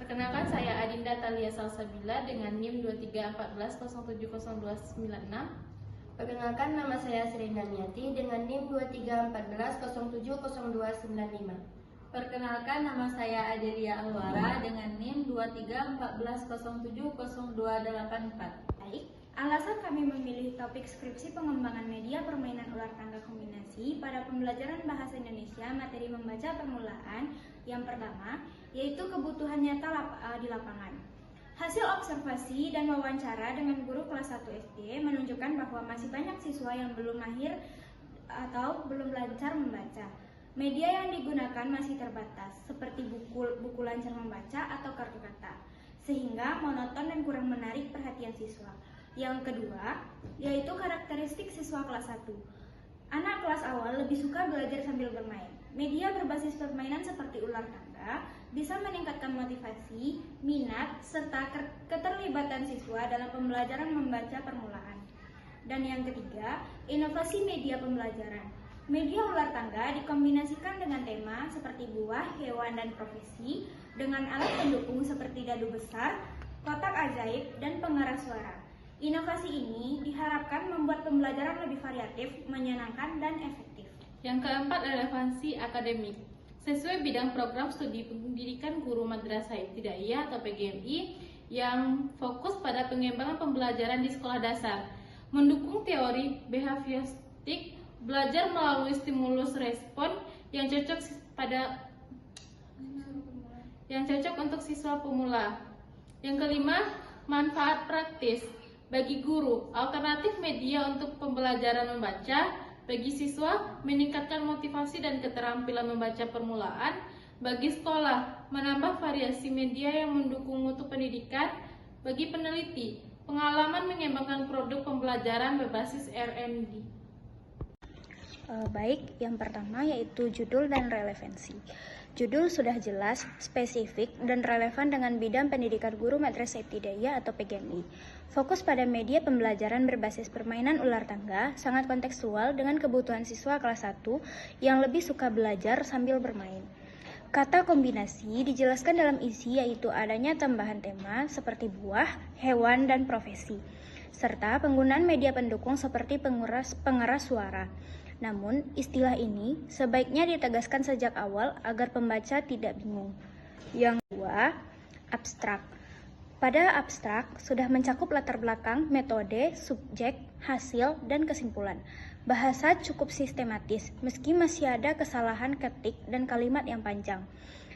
Perkenalkan, saya Adinda Talia Salsabila dengan NIM 2314070296. Perkenalkan, nama saya Serena Niati dengan NIM 2314070295. Perkenalkan, nama saya Adelia Alwara dengan NIM 2314070284. Baik, alasan kami memilih topik skripsi pengembangan media permainan ular tangga kombinasi pada pembelajaran bahasa Indonesia materi membaca permulaan yang pertama, yaitu kebutuhan nyata di lapangan. Hasil observasi dan wawancara dengan guru kelas 1 SD menunjukkan bahwa masih banyak siswa yang belum mahir atau belum lancar membaca. Media yang digunakan masih terbatas, seperti buku lancar membaca atau kartu kata, sehingga monoton dan kurang menarik perhatian siswa. Yang kedua, yaitu karakteristik siswa kelas 1. Anak kelas awal lebih suka belajar sambil bermain. Media berbasis permainan seperti ular tangga bisa meningkatkan motivasi, minat, serta keterlibatan siswa dalam pembelajaran membaca permulaan. Dan yang ketiga, inovasi media pembelajaran. Media ular tangga dikombinasikan dengan tema seperti buah, hewan, dan profesi dengan alat pendukung seperti dadu besar, kotak ajaib, dan pengeras suara. Inovasi ini diharapkan membuat pembelajaran lebih variatif, menyenangkan, dan efektif. Yang keempat, relevansi akademik. Sesuai bidang program studi pendidikan guru madrasah ibtidaiyah atau PGMI yang fokus pada pengembangan pembelajaran di sekolah dasar, mendukung teori behavioristik, belajar melalui stimulus respon yang cocok untuk siswa pemula. Yang kelima, manfaat praktis bagi guru. Alternatif media untuk pembelajaran membaca bagi siswa meningkatkan motivasi dan keterampilan membaca permulaan. Bagi sekolah, menambah variasi media yang mendukung mutu pendidikan. Bagi peneliti, pengalaman mengembangkan produk pembelajaran berbasis R&D. Baik, yang pertama yaitu judul dan relevansi. Judul sudah jelas, spesifik, dan relevan dengan bidang pendidikan guru madrasah ibtidaiyah atau PGMI. Fokus pada media pembelajaran berbasis permainan ular tangga sangat kontekstual dengan kebutuhan siswa kelas 1 yang lebih suka belajar sambil bermain. Kata kombinasi dijelaskan dalam isi yaitu adanya tambahan tema seperti buah, hewan, dan profesi, serta penggunaan media pendukung seperti pengeras suara. Namun, istilah ini sebaiknya ditegaskan sejak awal agar pembaca tidak bingung. Yang kedua, abstrak. Pada abstrak, sudah mencakup latar belakang, metode, subjek, hasil, dan kesimpulan. Bahasa cukup sistematis, meski masih ada kesalahan ketik dan kalimat yang panjang.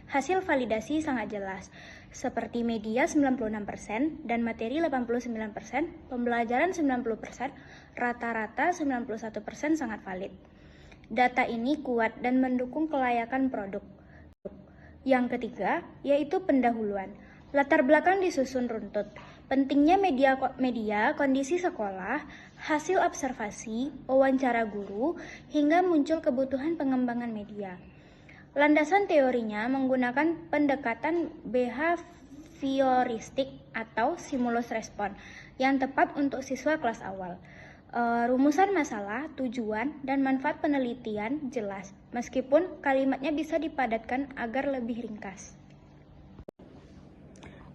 Hasil validasi sangat jelas, seperti media 96% dan materi 89%, pembelajaran 90%, rata-rata 91% sangat valid. Data ini kuat dan mendukung kelayakan produk. Yang ketiga, yaitu pendahuluan. Latar belakang disusun runtut. Pentingnya media, kondisi sekolah, hasil observasi, wawancara guru, hingga muncul kebutuhan pengembangan media. Landasan teorinya menggunakan pendekatan behavioristik atau stimulus respon yang tepat untuk siswa kelas awal. Rumusan masalah, tujuan, dan manfaat penelitian jelas, meskipun kalimatnya bisa dipadatkan agar lebih ringkas.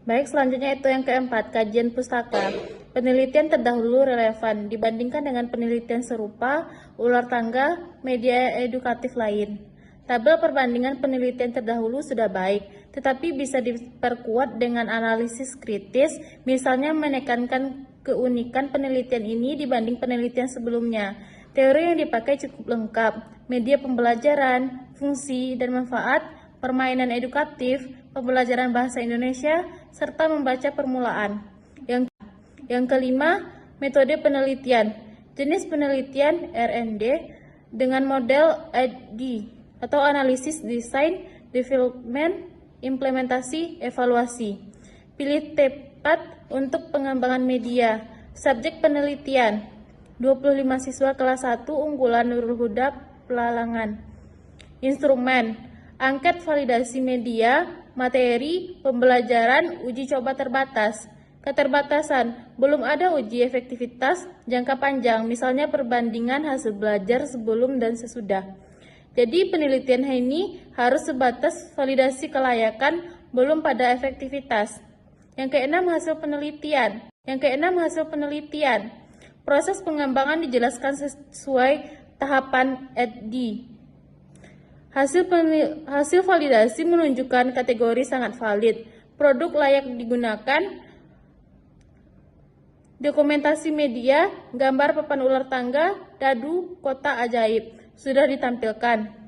Baik, selanjutnya itu yang keempat, kajian pustaka. Penelitian terdahulu relevan dibandingkan dengan penelitian serupa, ular tangga, media edukatif lain. Tabel perbandingan penelitian terdahulu sudah baik, tetapi bisa diperkuat dengan analisis kritis, misalnya menekankan keunikan penelitian ini dibanding penelitian sebelumnya. Teori yang dipakai cukup lengkap, media pembelajaran, fungsi dan manfaat, permainan edukatif, pembelajaran bahasa Indonesia, serta membaca permulaan. Yang kelima, metode penelitian. Jenis penelitian R&D dengan model ID atau analisis, desain, development, implementasi, evaluasi. Pilih tepat untuk pengembangan media. Subjek penelitian 25 siswa kelas 1 unggulan Nurul Huda Pelalangan. Instrumen angket validasi media, materi, pembelajaran, uji coba terbatas. Keterbatasan, belum ada uji efektivitas jangka panjang, misalnya perbandingan hasil belajar sebelum dan sesudah. Jadi penelitian ini harus sebatas validasi kelayakan, belum pada efektivitas. Yang keenam, hasil penelitian. Proses pengembangan dijelaskan sesuai tahapan ED. Hasil validasi menunjukkan kategori sangat valid. Produk layak digunakan. Dokumentasi media, gambar papan ular tangga, dadu, kotak ajaib sudah ditampilkan.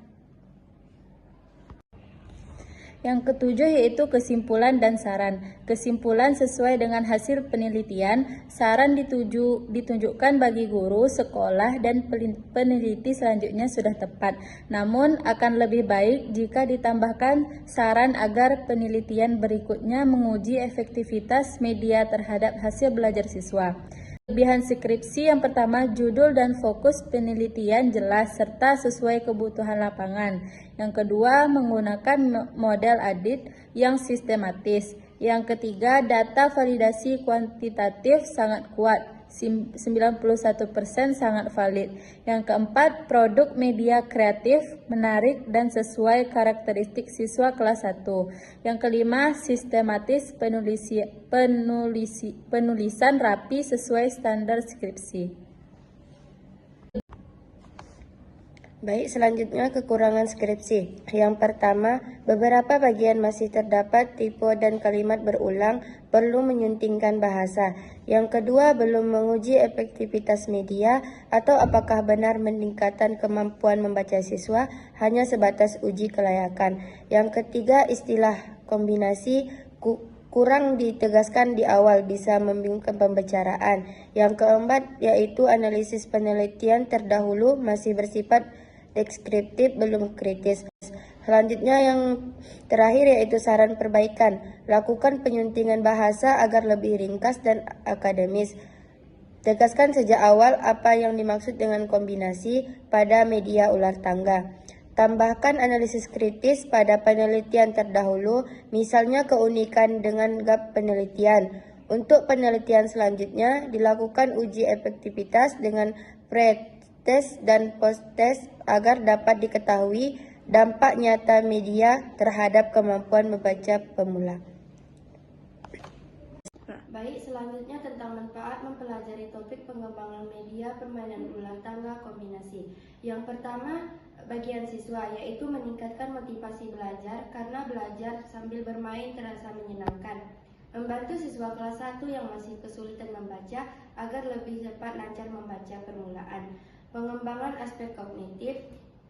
Yang ketujuh yaitu kesimpulan dan saran. Kesimpulan sesuai dengan hasil penelitian, saran ditunjukkan bagi guru, sekolah, dan peneliti selanjutnya sudah tepat. Namun akan lebih baik jika ditambahkan saran agar penelitian berikutnya menguji efektivitas media terhadap hasil belajar siswa. Kelebihan skripsi yang pertama, judul dan fokus penelitian jelas serta sesuai kebutuhan lapangan. Yang kedua, menggunakan model audit yang sistematis. Yang ketiga, data validasi kuantitatif sangat kuat. 91% sangat valid. Yang keempat, produk media kreatif, menarik, dan sesuai karakteristik siswa kelas 1. Yang kelima, sistematis penulisan rapi sesuai standar skripsi. Baik, selanjutnya kekurangan skripsi. Yang pertama, beberapa bagian masih terdapat tipe dan kalimat berulang, perlu menyuntingkan bahasa. Yang kedua, belum menguji efektivitas media atau apakah benar meningkatkan kemampuan membaca siswa, hanya sebatas uji kelayakan. Yang ketiga, istilah kombinasi kurang ditegaskan di awal, bisa membingungkan pembicaraan. Yang keempat, yaitu analisis penelitian terdahulu masih bersifat deskriptif, belum kritis. Selanjutnya yang terakhir yaitu saran perbaikan. Lakukan penyuntingan bahasa agar lebih ringkas dan akademis. Tegaskan sejak awal apa yang dimaksud dengan kombinasi pada media ular tangga. Tambahkan analisis kritis pada penelitian terdahulu, misalnya keunikan dengan gap penelitian. Untuk penelitian selanjutnya, dilakukan uji efektivitas dengan pre-test dan post-test agar dapat diketahui dampak nyata media terhadap kemampuan membaca pemula. Baik, selanjutnya tentang manfaat mempelajari topik pengembangan media permainan ular tangga kombinasi. Yang pertama, bagian siswa, yaitu meningkatkan motivasi belajar karena belajar sambil bermain terasa menyenangkan. Membantu siswa kelas 1 yang masih kesulitan membaca agar lebih cepat lancar membaca permulaan. Pengembangan aspek kognitif,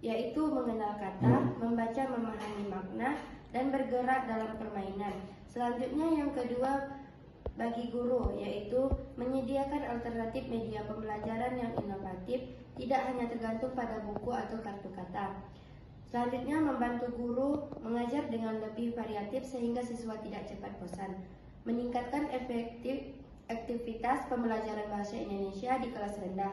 yaitu mengenal kata, membaca, memahami makna, dan bergerak dalam permainan. Selanjutnya yang kedua, bagi guru, yaitu menyediakan alternatif media pembelajaran yang inovatif, tidak hanya tergantung pada buku atau kartu kata. Selanjutnya, membantu guru mengajar dengan lebih variatif sehingga siswa tidak cepat bosan. Meningkatkan aktivitas pembelajaran bahasa Indonesia di kelas rendah.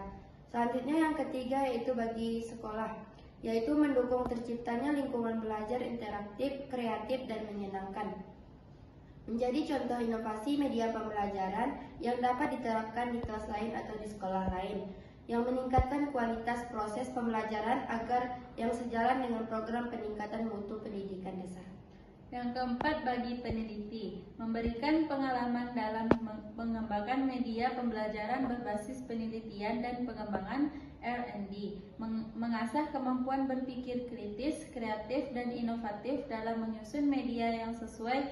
Selanjutnya yang ketiga yaitu bagi sekolah, yaitu mendukung terciptanya lingkungan belajar interaktif, kreatif, dan menyenangkan. Menjadi contoh inovasi media pembelajaran yang dapat diterapkan di kelas lain atau di sekolah lain, yang meningkatkan kualitas proses pembelajaran agar yang sejalan dengan program peningkatan mutu pendidikan dasar. Yang keempat, bagi peneliti, memberikan pengalaman dalam mengembangkan media pembelajaran berbasis penelitian dan pengembangan R&D, mengasah kemampuan berpikir kritis, kreatif, dan inovatif dalam menyusun media yang sesuai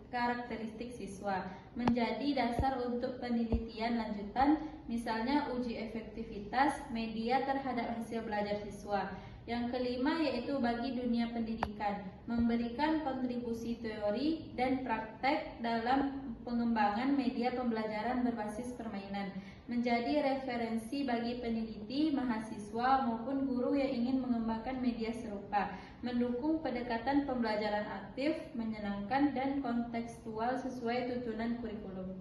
karakteristik siswa, menjadi dasar untuk penelitian lanjutan, misalnya uji efektivitas media terhadap hasil belajar siswa. Yang kelima yaitu bagi dunia pendidikan, memberikan kontribusi teori dan praktek dalam pengembangan media pembelajaran berbasis permainan, menjadi referensi bagi peneliti, mahasiswa maupun guru yang ingin mengembangkan media serupa, mendukung pendekatan pembelajaran aktif, menyenangkan dan kontekstual sesuai tuntunan kurikulum.